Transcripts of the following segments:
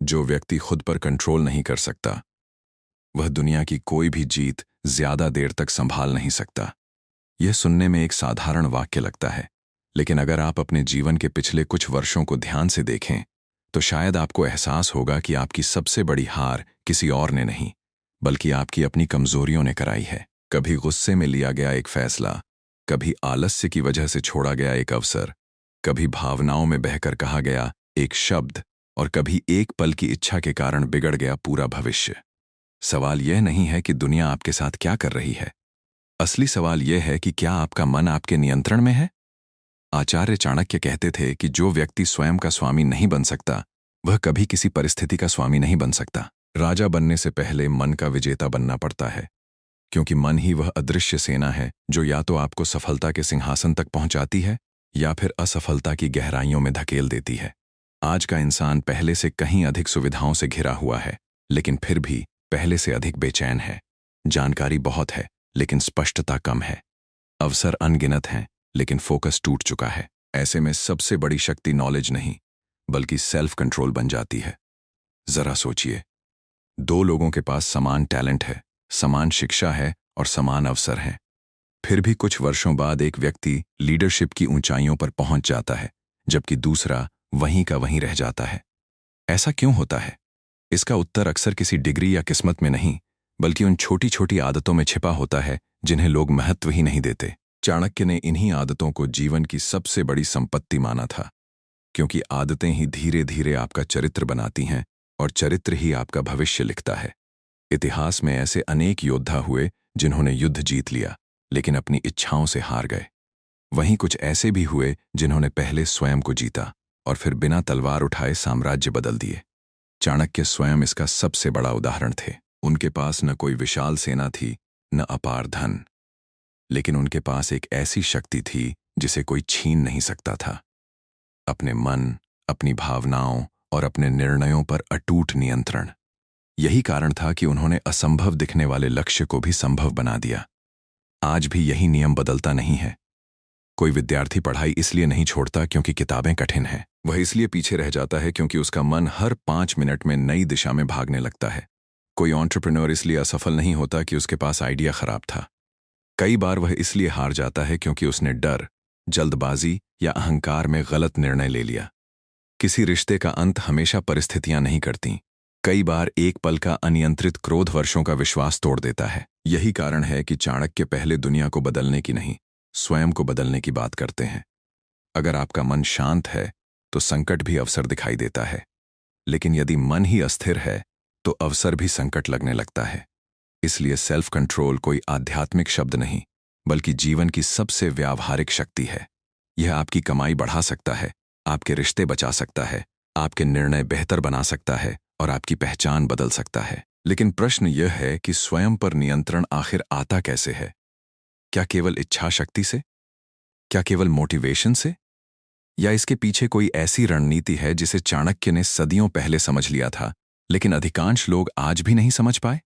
जो व्यक्ति खुद पर कंट्रोल नहीं कर सकता वह दुनिया की कोई भी जीत ज्यादा देर तक संभाल नहीं सकता। यह सुनने में एक साधारण वाक्य लगता है, लेकिन अगर आप अपने जीवन के पिछले कुछ वर्षों को ध्यान से देखें तो शायद आपको एहसास होगा कि आपकी सबसे बड़ी हार किसी और ने नहीं बल्कि आपकी अपनी कमजोरियों ने कराई है। कभी गुस्से में लिया गया एक फैसला, कभी आलस्य की वजह से छोड़ा गया एक अवसर, कभी भावनाओं में बहकर कहा गया एक शब्द और कभी एक पल की इच्छा के कारण बिगड़ गया पूरा भविष्य। सवाल यह नहीं है कि दुनिया आपके साथ क्या कर रही है, असली सवाल यह है कि क्या आपका मन आपके नियंत्रण में है। आचार्य चाणक्य कहते थे कि जो व्यक्ति स्वयं का स्वामी नहीं बन सकता वह कभी किसी परिस्थिति का स्वामी नहीं बन सकता। राजा बनने से पहले मन का विजेता बनना पड़ता है, क्योंकि मन ही वह अदृश्य सेना है जो या तो आपको सफलता के सिंहासन तक पहुंचाती है या फिर असफलता की गहराइयों में धकेल देती है। आज का इंसान पहले से कहीं अधिक सुविधाओं से घिरा हुआ है, लेकिन फिर भी पहले से अधिक बेचैन है। जानकारी बहुत है लेकिन स्पष्टता कम है। अवसर अनगिनत हैं लेकिन फोकस टूट चुका है। ऐसे में सबसे बड़ी शक्ति नॉलेज नहीं बल्कि सेल्फ कंट्रोल बन जाती है। जरा सोचिए, दो लोगों के पास समान टैलेंट है, समान शिक्षा है और समान अवसर हैं। फिर भी कुछ वर्षों बाद एक व्यक्ति लीडरशिप की ऊंचाइयों पर पहुंच जाता है जबकि दूसरा वहीं का वहीं रह जाता है। ऐसा क्यों होता है? इसका उत्तर अक्सर किसी डिग्री या किस्मत में नहीं बल्कि उन छोटी छोटी आदतों में छिपा होता है जिन्हें लोग महत्व ही नहीं देते। चाणक्य ने इन्हीं आदतों को जीवन की सबसे बड़ी संपत्ति माना था, क्योंकि आदतें ही धीरे धीरे आपका चरित्र बनाती हैं और चरित्र ही आपका भविष्य लिखता है। इतिहास में ऐसे अनेक योद्धा हुए जिन्होंने युद्ध जीत लिया लेकिन अपनी इच्छाओं से हार गए। वहीं कुछ ऐसे भी हुए जिन्होंने पहले स्वयं को जीता और फिर बिना तलवार उठाए साम्राज्य बदल दिए। चाणक्य स्वयं इसका सबसे बड़ा उदाहरण थे। उनके पास न कोई विशाल सेना थी, न अपार धन, लेकिन उनके पास एक ऐसी शक्ति थी जिसे कोई छीन नहीं सकता था। अपने मन, अपनी भावनाओं और अपने निर्णयों पर अटूट नियंत्रण। यही कारण था कि उन्होंने असंभव दिखने वाले लक्ष्य को भी संभव बना दिया। आज भी यही नियम बदलता नहीं है। कोई विद्यार्थी पढ़ाई इसलिए नहीं छोड़ता क्योंकि किताबें कठिन हैं, वह इसलिए पीछे रह जाता है क्योंकि उसका मन हर 5 मिनट में नई दिशा में भागने लगता है। कोई एंटरप्रेन्योर इसलिए असफल नहीं होता कि उसके पास आइडिया खराब था। कई बार वह इसलिए हार जाता है क्योंकि उसने डर, जल्दबाजी या अहंकार में गलत निर्णय ले लिया। किसी रिश्ते का अंत हमेशा परिस्थितियां नहीं करती। कई बार एक पल का अनियंत्रित क्रोध वर्षों का विश्वास तोड़ देता है। यही कारण है कि चाणक्य पहले दुनिया को बदलने की नहीं, स्वयं को बदलने की बात करते हैं। अगर आपका मन शांत है तो संकट भी अवसर दिखाई देता है, लेकिन यदि मन ही अस्थिर है तो अवसर भी संकट लगने लगता है। इसलिए सेल्फ कंट्रोल कोई आध्यात्मिक शब्द नहीं बल्कि जीवन की सबसे व्यावहारिक शक्ति है। यह आपकी कमाई बढ़ा सकता है, आपके रिश्ते बचा सकता है, आपके निर्णय बेहतर बना सकता है और आपकी पहचान बदल सकता है। लेकिन प्रश्न यह है कि स्वयं पर नियंत्रण आखिर आता कैसे है? क्या केवल इच्छा शक्ति से? क्या केवल मोटिवेशन से? या इसके पीछे कोई ऐसी रणनीति है जिसे चाणक्य ने सदियों पहले समझ लिया था लेकिन अधिकांश लोग आज भी नहीं समझ पाए?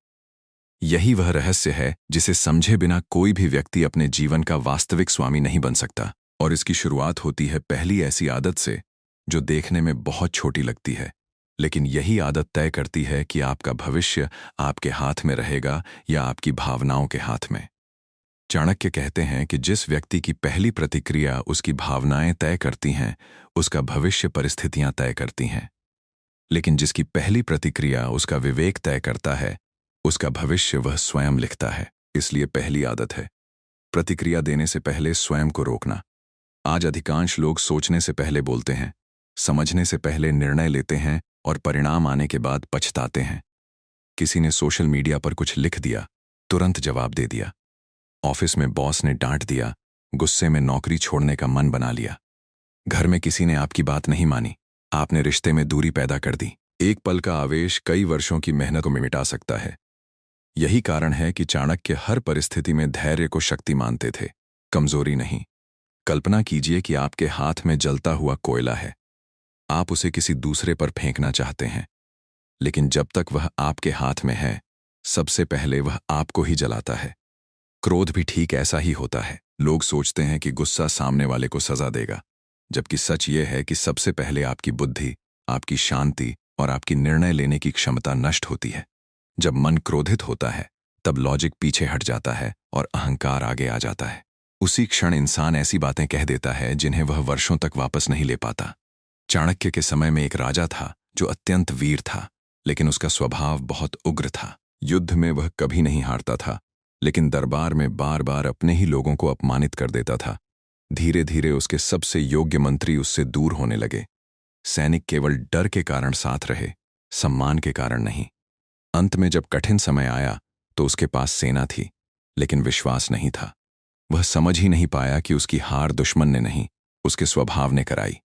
यही वह रहस्य है जिसे समझे बिना कोई भी व्यक्ति अपने जीवन का वास्तविक स्वामी नहीं बन सकता। और इसकी शुरुआत होती है पहली ऐसी आदत से जो देखने में बहुत छोटी लगती है, लेकिन यही आदत तय करती है कि आपका भविष्य आपके हाथ में रहेगा या आपकी भावनाओं के हाथ में। चाणक्य कहते हैं कि जिस व्यक्ति की पहली प्रतिक्रिया उसकी भावनाएं तय करती हैं, उसका भविष्य परिस्थितियां तय करती हैं। लेकिन जिसकी पहली प्रतिक्रिया उसका विवेक तय करता है, उसका भविष्य वह स्वयं लिखता है। इसलिए पहली आदत है प्रतिक्रिया देने से पहले स्वयं को रोकना। आज अधिकांश लोग सोचने से पहले बोलते हैं, समझने से पहले निर्णय लेते हैं और परिणाम आने के बाद पछताते हैं। किसी ने सोशल मीडिया पर कुछ लिख दिया, तुरंत जवाब दे दिया। ऑफिस में बॉस ने डांट दिया, गुस्से में नौकरी छोड़ने का मन बना लिया। घर में किसी ने आपकी बात नहीं मानी, आपने रिश्ते में दूरी पैदा कर दी। एक पल का आवेश कई वर्षों की मेहनत को मिटा सकता है। यही कारण है कि चाणक्य हर परिस्थिति में धैर्य को शक्ति मानते थे, कमजोरी नहीं। कल्पना कीजिए कि आपके हाथ में जलता हुआ कोयला है। आप उसे किसी दूसरे पर फेंकना चाहते हैं, लेकिन जब तक वह आपके हाथ में है, सबसे पहले वह आपको ही जलाता है। क्रोध भी ठीक ऐसा ही होता है। लोग सोचते हैं कि गुस्सा सामने वाले को सजा देगा, जबकि सच ये है कि सबसे पहले आपकी बुद्धि, आपकी शांति और आपकी निर्णय लेने की क्षमता नष्ट होती है। जब मन क्रोधित होता है तब लॉजिक पीछे हट जाता है और अहंकार आगे आ जाता है। उसी क्षण इंसान ऐसी बातें कह देता है जिन्हें वह वर्षों तक वापस नहीं ले पाता। चाणक्य के समय में एक राजा था जो अत्यंत वीर था, लेकिन उसका स्वभाव बहुत उग्र था। युद्ध में वह कभी नहीं हारता था, लेकिन दरबार में बार बार अपने ही लोगों को अपमानित कर देता था। धीरे धीरे उसके सबसे योग्य मंत्री उससे दूर होने लगे। सैनिक केवल डर के कारण साथ रहे, सम्मान के कारण नहीं। अंत में जब कठिन समय आया तो उसके पास सेना थी, लेकिन विश्वास नहीं था। वह समझ ही नहीं पाया कि उसकी हार दुश्मन ने नहीं, उसके स्वभाव ने कराई।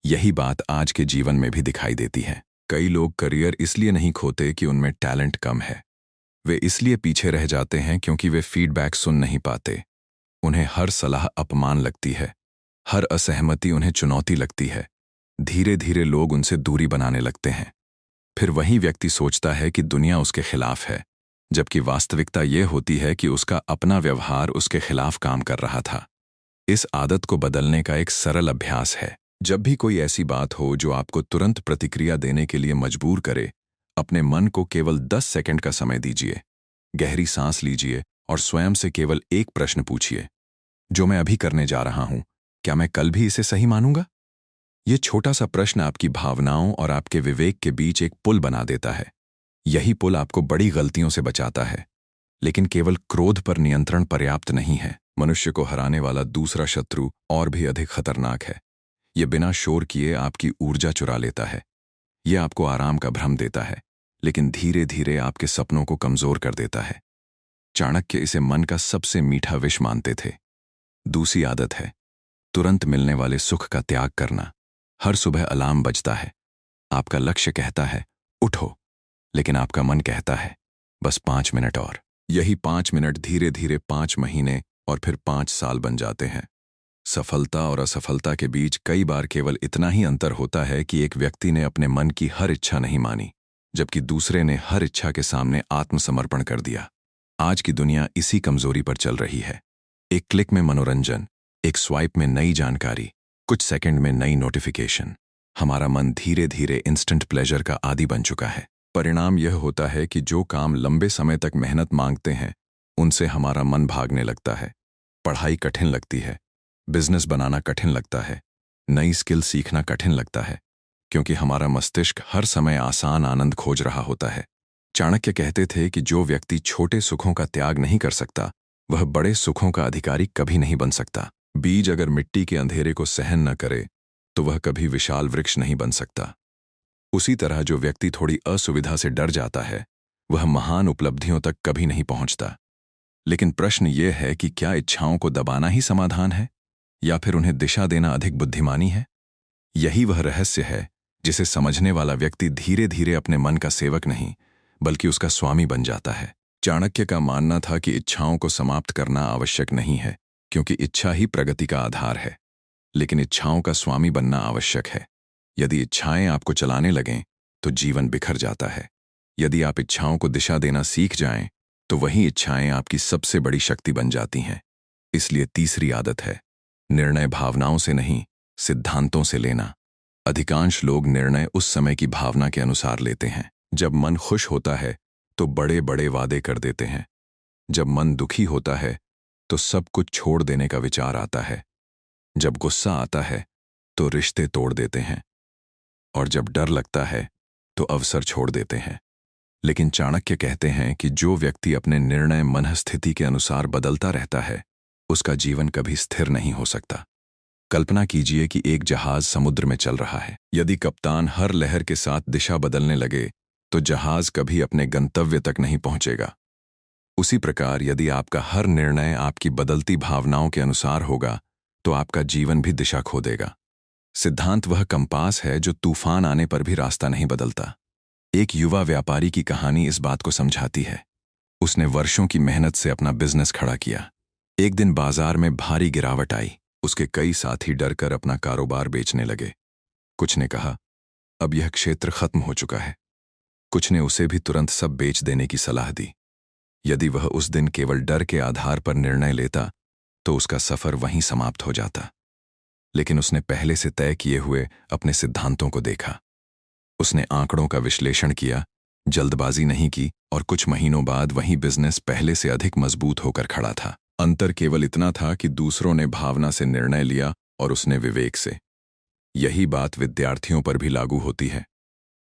यही बात आज के जीवन में भी दिखाई देती है। कई लोग करियर इसलिए नहीं खोते कि उनमें टैलेंट कम है। वे इसलिए पीछे रह जाते हैं क्योंकि वे फीडबैक सुन नहीं पाते। उन्हें हर सलाह अपमान लगती है, हर असहमति उन्हें चुनौती लगती है। धीरे धीरे लोग उनसे दूरी बनाने लगते हैं। फिर वही व्यक्ति सोचता है कि दुनिया उसके खिलाफ है, जबकि वास्तविकता ये होती है कि उसका अपना व्यवहार उसके खिलाफ काम कर रहा था। इस आदत को बदलने का एक सरल अभ्यास है। जब भी कोई ऐसी बात हो जो आपको तुरंत प्रतिक्रिया देने के लिए मजबूर करे, अपने मन को केवल 10 सेकंड का समय दीजिए। गहरी सांस लीजिए और स्वयं से केवल एक प्रश्न पूछिए, जो मैं अभी करने जा रहा हूं, क्या मैं कल भी इसे सही मानूंगा? यह छोटा सा प्रश्न आपकी भावनाओं और आपके विवेक के बीच एक पुल बना देता है। यही पुल आपको बड़ी गलतियों से बचाता है। लेकिन केवल क्रोध पर नियंत्रण पर्याप्त नहीं है। मनुष्य को हराने वाला दूसरा शत्रु और भी अधिक खतरनाक है। यह बिना शोर किए आपकी ऊर्जा चुरा लेता है। यह आपको आराम का भ्रम देता है, लेकिन धीरे धीरे आपके सपनों को कमजोर कर देता है। चाणक्य इसे मन का सबसे मीठा विष मानते थे। दूसरी आदत है तुरंत मिलने वाले सुख का त्याग करना। हर सुबह अलार्म बजता है। आपका लक्ष्य कहता है उठो, लेकिन आपका मन कहता है बस 5 मिनट और। यही 5 मिनट धीरे धीरे 5 महीने और फिर 5 साल बन जाते हैं। सफलता और असफलता के बीच कई बार केवल इतना ही अंतर होता है कि एक व्यक्ति ने अपने मन की हर इच्छा नहीं मानी, जबकि दूसरे ने हर इच्छा के सामने आत्मसमर्पण कर दिया। आज की दुनिया इसी कमजोरी पर चल रही है। एक क्लिक में मनोरंजन, एक स्वाइप में नई जानकारी, कुछ सेकंड में नई नोटिफिकेशन। हमारा मन धीरे धीरे इंस्टेंट प्लेजर का आदी बन चुका है। परिणाम यह होता है कि जो काम लंबे समय तक मेहनत मांगते हैं, उनसे हमारा मन भागने लगता है। पढ़ाई कठिन लगती है, बिजनेस बनाना कठिन लगता है, नई स्किल सीखना कठिन लगता है, क्योंकि हमारा मस्तिष्क हर समय आसान आनंद खोज रहा होता है। चाणक्य कहते थे कि जो व्यक्ति छोटे सुखों का त्याग नहीं कर सकता, वह बड़े सुखों का अधिकारी कभी नहीं बन सकता। बीज अगर मिट्टी के अंधेरे को सहन न करे, तो वह कभी विशाल वृक्ष नहीं बन सकता। उसी तरह जो व्यक्ति थोड़ी असुविधा से डर जाता है, वह महान उपलब्धियों तक कभी नहीं पहुंचता। लेकिन प्रश्न यह है कि क्या इच्छाओं को दबाना ही समाधान है, या फिर उन्हें दिशा देना अधिक बुद्धिमानी है? यही वह रहस्य है जिसे समझने वाला व्यक्ति धीरे धीरे अपने मन का सेवक नहीं, बल्कि उसका स्वामी बन जाता है। चाणक्य का मानना था कि इच्छाओं को समाप्त करना आवश्यक नहीं है, क्योंकि इच्छा ही प्रगति का आधार है। लेकिन इच्छाओं का स्वामी बनना आवश्यक है। यदि इच्छाएं आपको चलाने लगें, तो जीवन बिखर जाता है। यदि आप इच्छाओं को दिशा देना सीख जाएं, तो वही इच्छाएं आपकी सबसे बड़ी शक्ति बन जाती हैं। इसलिए तीसरी आदत है निर्णय भावनाओं से नहीं, सिद्धांतों से लेना। अधिकांश लोग निर्णय उस समय की भावना के अनुसार लेते हैं। जब मन खुश होता है तो बड़े बड़े वादे कर देते हैं। जब मन दुखी होता है तो सब कुछ छोड़ देने का विचार आता है। जब गुस्सा आता है तो रिश्ते तोड़ देते हैं, और जब डर लगता है तो अवसर छोड़ देते हैं। लेकिन चाणक्य कहते हैं कि जो व्यक्ति अपने निर्णय मनस्थिति के अनुसार बदलता रहता है, उसका जीवन कभी स्थिर नहीं हो सकता। कल्पना कीजिए कि एक जहाज समुद्र में चल रहा है। यदि कप्तान हर लहर के साथ दिशा बदलने लगे, तो जहाज कभी अपने गंतव्य तक नहीं पहुंचेगा। उसी प्रकार यदि आपका हर निर्णय आपकी बदलती भावनाओं के अनुसार होगा, तो आपका जीवन भी दिशा खो देगा। सिद्धांत वह कंपास है जो तूफान आने पर भी रास्ता नहीं बदलता। एक युवा व्यापारी की कहानी इस बात को समझाती है। उसने वर्षों की मेहनत से अपना बिजनेस खड़ा किया। एक दिन बाजार में भारी गिरावट आई। उसके कई साथी डरकर अपना कारोबार बेचने लगे। कुछ ने कहा, अब यह क्षेत्र खत्म हो चुका है। कुछ ने उसे भी तुरंत सब बेच देने की सलाह दी। यदि वह उस दिन केवल डर के आधार पर निर्णय लेता, तो उसका सफर वहीं समाप्त हो जाता। लेकिन उसने पहले से तय किए हुए अपने सिद्धांतों को देखा। उसने आंकड़ों का विश्लेषण किया, जल्दबाजी नहीं की और कुछ महीनों बाद वही बिजनेस पहले से अधिक मजबूत होकर खड़ा था। अंतर केवल इतना था कि दूसरों ने भावना से निर्णय लिया और उसने विवेक से। यही बात विद्यार्थियों पर भी लागू होती है।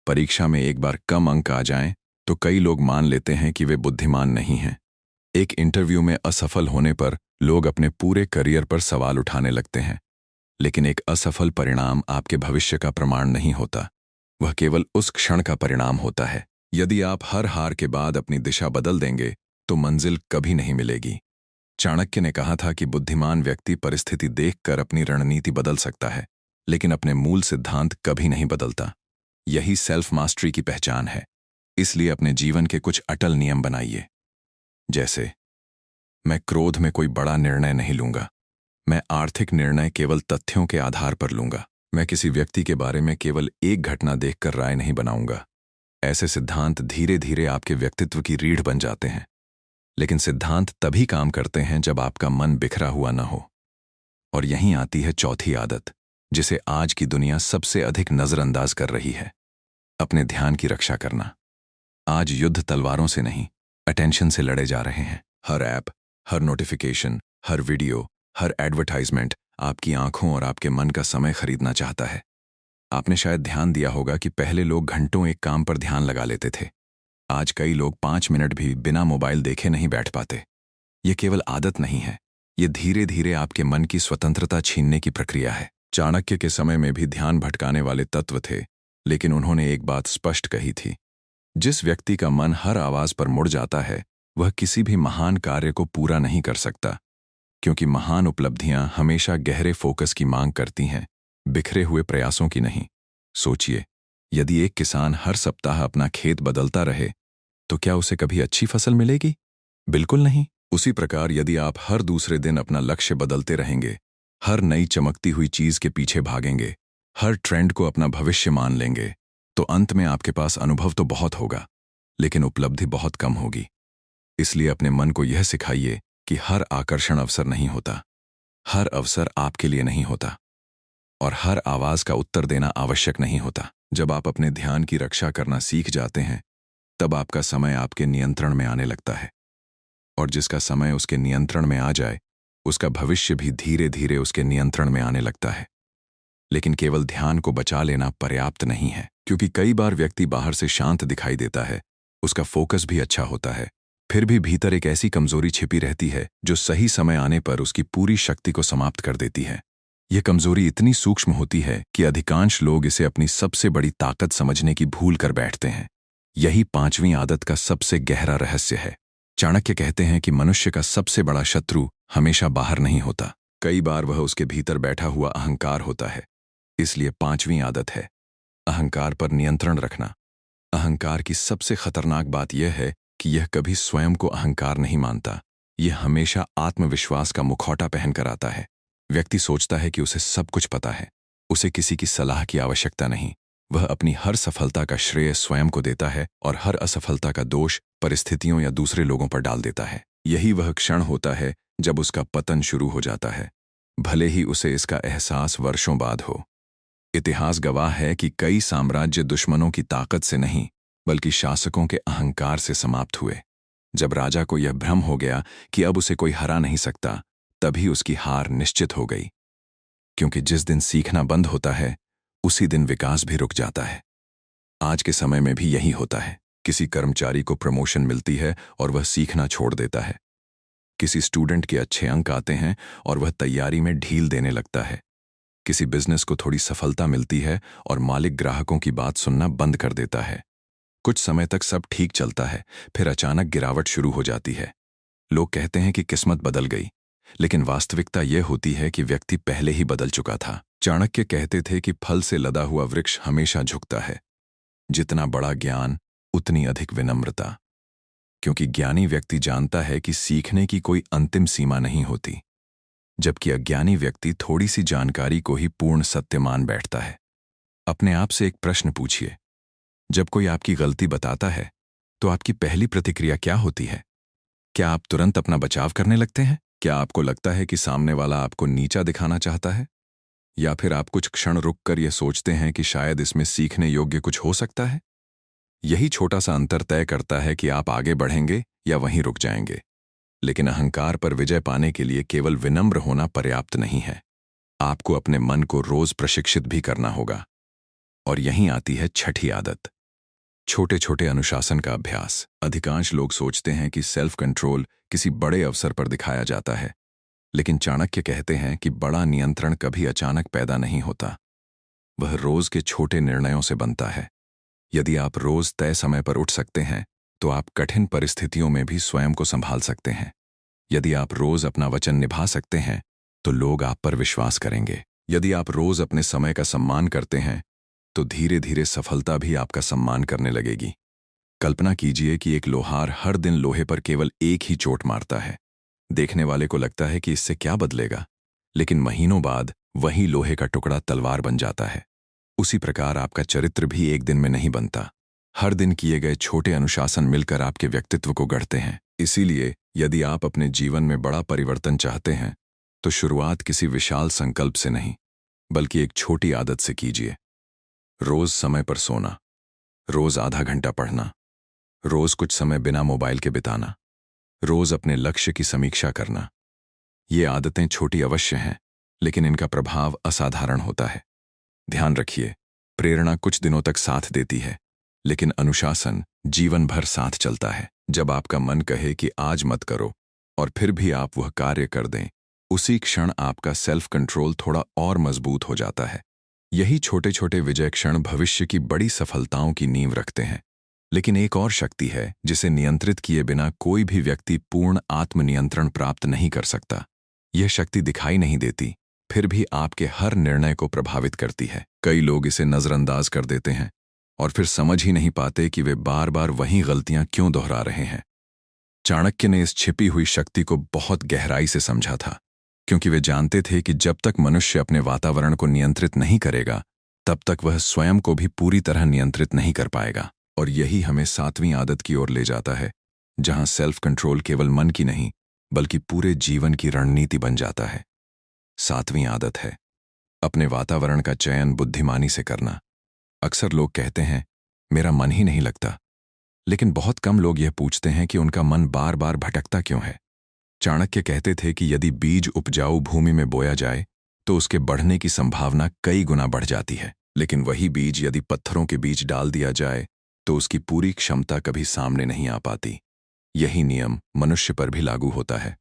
परीक्षा में एक बार कम अंक आ जाएं तो कई लोग मान लेते हैं कि वे बुद्धिमान नहीं हैं। एक इंटरव्यू में असफल होने पर लोग अपने पूरे करियर पर सवाल उठाने लगते हैं। लेकिन एक असफल परिणाम आपके भविष्य का प्रमाण नहीं होता, वह केवल उस क्षण का परिणाम होता है। यदि आप हर हार के बाद अपनी दिशा बदल देंगे तो मंजिल कभी नहीं मिलेगी। चाणक्य ने कहा था कि बुद्धिमान व्यक्ति परिस्थिति देखकर अपनी रणनीति बदल सकता है, लेकिन अपने मूल सिद्धांत कभी नहीं बदलता। यही सेल्फ मास्टरी की पहचान है। इसलिए अपने जीवन के कुछ अटल नियम बनाइए। जैसे, मैं क्रोध में कोई बड़ा निर्णय नहीं लूंगा। मैं आर्थिक निर्णय केवल तथ्यों के आधार पर लूंगा। मैं किसी व्यक्ति के बारे में केवल एक घटना देखकर राय नहीं बनाऊंगा। ऐसे सिद्धांत धीरे धीरे आपके व्यक्तित्व की रीढ़ बन जाते हैं। लेकिन सिद्धांत तभी काम करते हैं जब आपका मन बिखरा हुआ न हो। और यहीं आती है चौथी आदत, जिसे आज की दुनिया सबसे अधिक नजरअंदाज कर रही है, अपने ध्यान की रक्षा करना। आज युद्ध तलवारों से नहीं, अटेंशन से लड़े जा रहे हैं। हर ऐप, हर नोटिफिकेशन, हर वीडियो, हर एडवर्टाइजमेंट आपकी आंखों और आपके मन का समय खरीदना चाहता है। आपने शायद ध्यान दिया होगा कि पहले लोग घंटों एक काम पर ध्यान लगा लेते थे। आज कई लोग 5 मिनट भी बिना मोबाइल देखे नहीं बैठ पाते। ये केवल आदत नहीं है, ये धीरे धीरे आपके मन की स्वतंत्रता छीनने की प्रक्रिया है। चाणक्य के समय में भी ध्यान भटकाने वाले तत्व थे, लेकिन उन्होंने एक बात स्पष्ट कही थी, जिस व्यक्ति का मन हर आवाज पर मुड़ जाता है वह किसी भी महान कार्य को पूरा नहीं कर सकता। क्योंकि महान उपलब्धियां हमेशा गहरे फोकस की मांग करती हैं, बिखरे हुए प्रयासों की नहीं। सोचिए, यदि एक किसान हर सप्ताह अपना खेत बदलता रहे तो क्या उसे कभी अच्छी फसल मिलेगी? बिल्कुल नहीं। उसी प्रकार यदि आप हर दूसरे दिन अपना लक्ष्य बदलते रहेंगे, हर नई चमकती हुई चीज के पीछे भागेंगे, हर ट्रेंड को अपना भविष्य मान लेंगे, तो अंत में आपके पास अनुभव तो बहुत होगा, लेकिन उपलब्धि बहुत कम होगी। इसलिए अपने मन को यह सिखाइए कि हर आकर्षण अवसर नहीं होता, हर अवसर आपके लिए नहीं होता, और हर आवाज का उत्तर देना आवश्यक नहीं होता। जब आप अपने ध्यान की रक्षा करना सीख जाते हैं, तब आपका समय आपके नियंत्रण में आने लगता है। और जिसका समय उसके नियंत्रण में आ जाए, उसका भविष्य भी धीरे धीरे उसके नियंत्रण में आने लगता है। लेकिन केवल ध्यान को बचा लेना पर्याप्त नहीं है, क्योंकि कई बार व्यक्ति बाहर से शांत दिखाई देता है, उसका फोकस भी अच्छा होता है, फिर भी भीतर एक ऐसी कमजोरी छिपी रहती है जो सही समय आने पर उसकी पूरी शक्ति को समाप्त कर देती है। यह कमजोरी इतनी सूक्ष्म होती है कि अधिकांश लोग इसे अपनी सबसे बड़ी ताकत समझने की भूल कर बैठते हैं। यही 5वीं आदत का सबसे गहरा रहस्य है। चाणक्य कहते हैं कि मनुष्य का सबसे बड़ा शत्रु हमेशा बाहर नहीं होता, कई बार वह उसके भीतर बैठा हुआ अहंकार होता है। इसलिए 5वीं आदत है अहंकार पर नियंत्रण रखना। अहंकार की सबसे खतरनाक बात यह है कि यह कभी स्वयं को अहंकार नहीं मानता, यह हमेशा आत्मविश्वास का मुखौटा पहनकर आता है। व्यक्ति सोचता है कि उसे सब कुछ पता है, उसे किसी की सलाह की आवश्यकता नहीं। वह अपनी हर सफलता का श्रेय स्वयं को देता है और हर असफलता का दोष परिस्थितियों या दूसरे लोगों पर डाल देता है। यही वह क्षण होता है जब उसका पतन शुरू हो जाता है, भले ही उसे इसका एहसास वर्षों बाद हो। इतिहास गवाह है कि कई साम्राज्य दुश्मनों की ताकत से नहीं, बल्कि शासकों के अहंकार से समाप्त हुए। जब राजा को यह भ्रम हो गया कि अब उसे कोई हरा नहीं सकता, तभी उसकी हार निश्चित हो गई। क्योंकि जिस दिन सीखना बंद होता है, उसी दिन विकास भी रुक जाता है। आज के समय में भी यही होता है। किसी कर्मचारी को प्रमोशन मिलती है और वह सीखना छोड़ देता है। किसी स्टूडेंट के अच्छे अंक आते हैं और वह तैयारी में ढील देने लगता है। किसी बिजनेस को थोड़ी सफलता मिलती है और मालिक ग्राहकों की बात सुनना बंद कर देता है। कुछ समय तक सब ठीक चलता है, फिर अचानक गिरावट शुरू हो जाती है। लोग कहते हैं कि किस्मत बदल गई, लेकिन वास्तविकता यह होती है कि व्यक्ति पहले ही बदल चुका था। चाणक्य कहते थे कि फल से लदा हुआ वृक्ष हमेशा झुकता है। जितना बड़ा ज्ञान, उतनी अधिक विनम्रता। क्योंकि ज्ञानी व्यक्ति जानता है कि सीखने की कोई अंतिम सीमा नहीं होती, जबकि अज्ञानी व्यक्ति थोड़ी सी जानकारी को ही पूर्ण सत्य मान बैठता है। अपने आप से एक प्रश्न पूछिए, जब कोई आपकी गलती बताता है तो आपकी पहली प्रतिक्रिया क्या होती है? क्या आप तुरंत अपना बचाव करने लगते हैं? क्या आपको लगता है कि सामने वाला आपको नीचा दिखाना चाहता है? या फिर आप कुछ क्षण रुककर यह सोचते हैं कि शायद इसमें सीखने योग्य कुछ हो सकता है? यही छोटा सा अंतर तय करता है कि आप आगे बढ़ेंगे या वहीं रुक जाएंगे। लेकिन अहंकार पर विजय पाने के लिए केवल विनम्र होना पर्याप्त नहीं है। आपको अपने मन को रोज प्रशिक्षित भी करना होगा। और यहीं आती है छठी आदत, छोटे छोटे अनुशासन का अभ्यास। अधिकांश लोग सोचते हैं कि सेल्फ कंट्रोल किसी बड़े अवसर पर दिखाया जाता है, लेकिन चाणक्य कहते हैं कि बड़ा नियंत्रण कभी अचानक पैदा नहीं होता, वह रोज के छोटे निर्णयों से बनता है। यदि आप रोज तय समय पर उठ सकते हैं तो आप कठिन परिस्थितियों में भी स्वयं को संभाल सकते हैं। यदि आप रोज अपना वचन निभा सकते हैं तो लोग आप पर विश्वास करेंगे। यदि आप रोज अपने समय का सम्मान करते हैं तो धीरे धीरे सफलता भी आपका सम्मान करने लगेगी। कल्पना कीजिए कि एक लोहार हर दिन लोहे पर केवल एक ही चोट मारता है। देखने वाले को लगता है कि इससे क्या बदलेगा, लेकिन महीनों बाद वही लोहे का टुकड़ा तलवार बन जाता है। उसी प्रकार आपका चरित्र भी एक दिन में नहीं बनता। हर दिन किए गए छोटे अनुशासन मिलकर आपके व्यक्तित्व को गढ़ते हैं। इसीलिए यदि आप अपने जीवन में बड़ा परिवर्तन चाहते हैं तो शुरुआत किसी विशाल संकल्प से नहीं, बल्कि एक छोटी आदत से कीजिए। रोज समय पर सोना, रोज आधा घंटा पढ़ना, रोज कुछ समय बिना मोबाइल के बिताना, रोज अपने लक्ष्य की समीक्षा करना। ये आदतें छोटी अवश्य हैं, लेकिन इनका प्रभाव असाधारण होता है। ध्यान रखिए, प्रेरणा कुछ दिनों तक साथ देती है, लेकिन अनुशासन जीवन भर साथ चलता है। जब आपका मन कहे कि आज मत करो और फिर भी आप वह कार्य कर दें, उसी क्षण आपका सेल्फ कंट्रोल थोड़ा और मजबूत हो जाता है। यही छोटे छोटे विजय क्षण भविष्य की बड़ी सफलताओं की नींव रखते हैं। लेकिन एक और शक्ति है जिसे नियंत्रित किए बिना कोई भी व्यक्ति पूर्ण आत्मनियंत्रण प्राप्त नहीं कर सकता। यह शक्ति दिखाई नहीं देती, फिर भी आपके हर निर्णय को प्रभावित करती है। कई लोग इसे नजरअंदाज कर देते हैं और फिर समझ ही नहीं पाते कि वे बार बार वही गलतियां क्यों दोहरा रहे हैं। चाणक्य ने इस छिपी हुई शक्ति को बहुत गहराई से समझा था, क्योंकि वे जानते थे कि जब तक मनुष्य अपने वातावरण को नियंत्रित नहीं करेगा, तब तक वह स्वयं को भी पूरी तरह नियंत्रित नहीं कर पाएगा। और यही हमें 7वीं आदत की ओर ले जाता है, जहां सेल्फ कंट्रोल केवल मन की नहीं, बल्कि पूरे जीवन की रणनीति बन जाता है। 7वीं आदत है अपने वातावरण का चयन बुद्धिमानी से करना। अक्सर लोग कहते हैं, मेरा मन ही नहीं लगता, लेकिन बहुत कम लोग यह पूछते हैं कि उनका मन बार बार भटकता क्यों है। चाणक्य कहते थे कि यदि बीज उपजाऊ भूमि में बोया जाए तो उसके बढ़ने की संभावना कई गुना बढ़ जाती है, लेकिन वही बीज यदि पत्थरों के बीच डाल दिया जाए तो उसकी पूरी क्षमता कभी सामने नहीं आ पाती। यही नियम मनुष्य पर भी लागू होता है।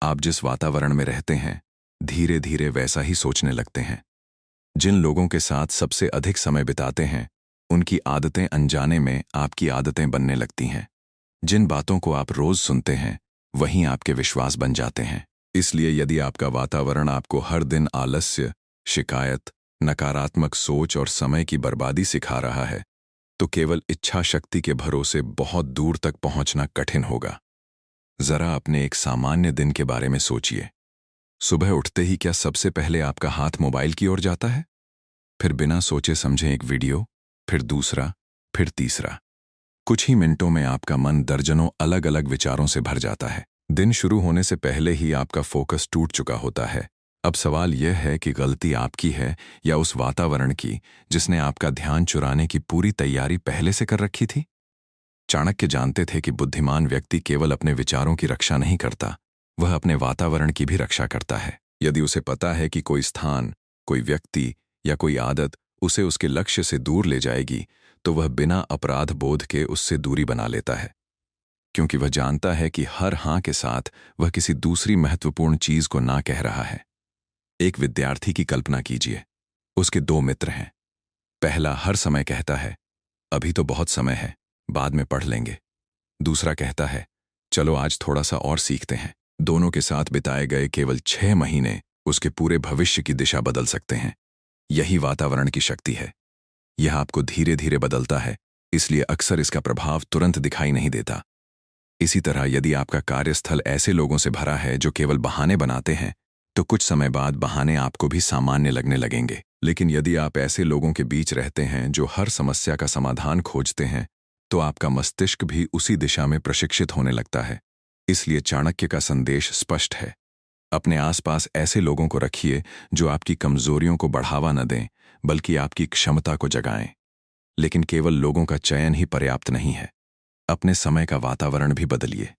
आप जिस वातावरण में रहते हैं, धीरे धीरे वैसा ही सोचने लगते हैं। जिन लोगों के साथ सबसे अधिक समय बिताते हैं, उनकी आदतें अनजाने में आपकी आदतें बनने लगती हैं। जिन बातों को आप रोज सुनते हैं, वहीं आपके विश्वास बन जाते हैं। इसलिए यदि आपका वातावरण आपको हर दिन आलस्य, शिकायत, नकारात्मक सोच और समय की बर्बादी सिखा रहा है, तो केवल इच्छा शक्ति के भरोसे बहुत दूर तक पहुंचना कठिन होगा। जरा अपने एक सामान्य दिन के बारे में सोचिए। सुबह उठते ही क्या सबसे पहले आपका हाथ मोबाइल की ओर जाता है? फिर बिना सोचे समझे एक वीडियो, फिर दूसरा, फिर तीसरा। कुछ ही मिनटों में आपका मन दर्जनों अलग अलग विचारों से भर जाता है। दिन शुरू होने से पहले ही आपका फोकस टूट चुका होता है। अब सवाल यह है कि गलती आपकी है या उस वातावरण की जिसने आपका ध्यान चुराने की पूरी तैयारी पहले से कर रखी थी? चाणक्य जानते थे कि बुद्धिमान व्यक्ति केवल अपने विचारों की रक्षा नहीं करता, वह अपने वातावरण की भी रक्षा करता है। यदि उसे पता है कि कोई स्थान, कोई व्यक्ति या कोई आदत उसे उसके लक्ष्य से दूर ले जाएगी, तो वह बिना अपराध बोध के उससे दूरी बना लेता है, क्योंकि वह जानता है कि हर हाँ के साथ वह किसी दूसरी महत्वपूर्ण चीज को ना कह रहा है। एक विद्यार्थी की कल्पना कीजिए। उसके 2 मित्र हैं। पहला हर समय कहता है, अभी तो बहुत समय है, बाद में पढ़ लेंगे। दूसरा कहता है, चलो आज थोड़ा सा और सीखते हैं। दोनों के साथ बिताए गए केवल 6 महीने उसके पूरे भविष्य की दिशा बदल सकते हैं। यही वातावरण की शक्ति है। यह आपको धीरे धीरे बदलता है, इसलिए अक्सर इसका प्रभाव तुरंत दिखाई नहीं देता। इसी तरह यदि आपका कार्यस्थल ऐसे लोगों से भरा है जो केवल बहाने बनाते हैं, तो कुछ समय बाद बहाने आपको भी सामान्य लगने लगेंगे। लेकिन यदि आप ऐसे लोगों के बीच रहते हैं जो हर समस्या का समाधान खोजते हैं, तो आपका मस्तिष्क भी उसी दिशा में प्रशिक्षित होने लगता है। इसलिए चाणक्य का संदेश स्पष्ट है, अपने आसपास ऐसे लोगों को रखिए जो आपकी कमजोरियों को बढ़ावा न दें, बल्कि आपकी क्षमता को जगाएं। लेकिन केवल लोगों का चयन ही पर्याप्त नहीं है। अपने समय का वातावरण भी बदलिए।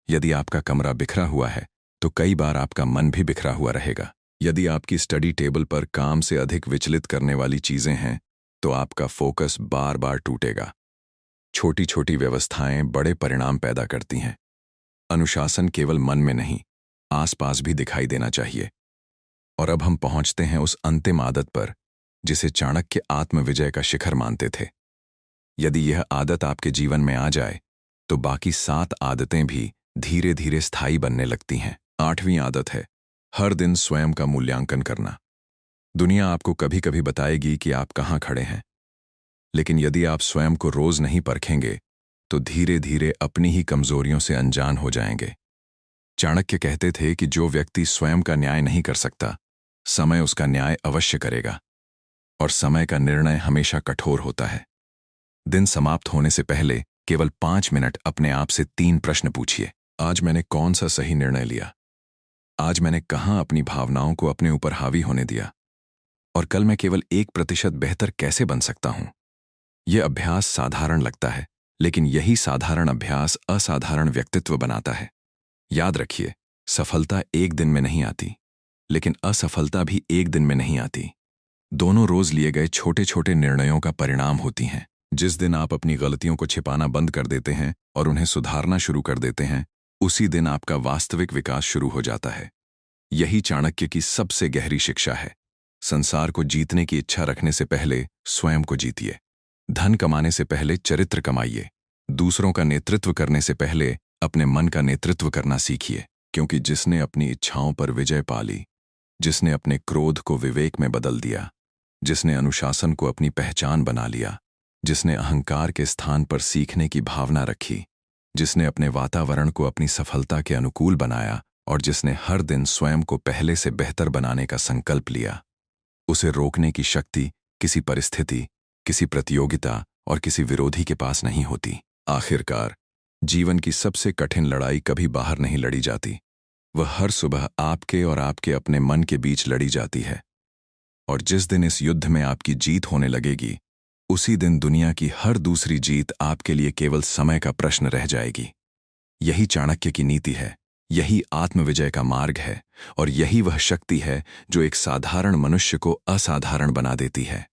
यदि आपका कमरा बिखरा हुआ है, तो कई बार आपका मन भी बिखरा हुआ रहेगा। यदि आपकी स्टडी टेबल पर काम से अधिक विचलित करने वाली चीजें हैं, तो आपका फोकस बार बार टूटेगा। छोटी छोटी व्यवस्थाएं बड़े परिणाम पैदा करती हैं। अनुशासन केवल मन में नहीं, आसपास भी दिखाई देना चाहिए। और अब हम पहुंचते हैं उस अंतिम आदत पर, जिसे चाणक्य आत्मविजय का शिखर मानते थे। यदि यह आदत आपके जीवन में आ जाए, तो बाकी 7 आदतें भी धीरे धीरे स्थायी बनने लगती हैं। 8वीं आदत है हर दिन स्वयं का मूल्यांकन करना। दुनिया आपको कभी कभी बताएगी कि आप कहाँ खड़े हैं, लेकिन यदि आप स्वयं को रोज नहीं परखेंगे, तो धीरे धीरे अपनी ही कमजोरियों से अनजान हो जाएंगे। चाणक्य कहते थे कि जो व्यक्ति स्वयं का न्याय नहीं कर सकता, समय उसका न्याय अवश्य करेगा, और समय का निर्णय हमेशा कठोर होता है। दिन समाप्त होने से पहले केवल 5 मिनट अपने आप से 3 प्रश्न पूछिए। आज मैंने कौन सा सही निर्णय लिया? आज मैंने कहाँ अपनी भावनाओं को अपने ऊपर हावी होने दिया? और कल मैं केवल 1% बेहतर कैसे बन सकता हूं? यह अभ्यास साधारण लगता है, लेकिन यही साधारण अभ्यास असाधारण व्यक्तित्व बनाता है। याद रखिए, सफलता एक दिन में नहीं आती, लेकिन असफलता भी एक दिन में नहीं आती। दोनों रोज लिए गए छोटे छोटे निर्णयों का परिणाम होती हैं। जिस दिन आप अपनी गलतियों को छिपाना बंद कर देते हैं और उन्हें सुधारना शुरू कर देते हैं, उसी दिन आपका वास्तविक विकास शुरू हो जाता है। यही चाणक्य की सबसे गहरी शिक्षा है। संसार को जीतने की इच्छा रखने से पहले स्वयं को जीतिए। धन कमाने से पहले चरित्र कमाइए। दूसरों का नेतृत्व करने से पहले अपने मन का नेतृत्व करना सीखिए, क्योंकि जिसने अपनी इच्छाओं पर विजय पा ली, जिसने अपने क्रोध को विवेक में बदल दिया, जिसने अनुशासन को अपनी पहचान बना लिया, जिसने अहंकार के स्थान पर सीखने की भावना रखी, जिसने अपने वातावरण को अपनी सफलता के अनुकूल बनाया, और जिसने हर दिन स्वयं को पहले से बेहतर बनाने का संकल्प लिया, उसे रोकने की शक्ति किसी परिस्थिति, किसी प्रतियोगिता और किसी विरोधी के पास नहीं होती। आखिरकार, जीवन की सबसे कठिन लड़ाई कभी बाहर नहीं लड़ी जाती। वह हर सुबह आपके और आपके अपने मन के बीच लड़ी जाती है। और जिस दिन इस युद्ध में आपकी जीत होने लगेगी, उसी दिन दुनिया की हर दूसरी जीत आपके लिए केवल समय का प्रश्न रह जाएगी। यही चाणक्य की नीति है, यही आत्मविजय का मार्ग है, और यही वह शक्ति है जो एक साधारण मनुष्य को असाधारण बना देती है।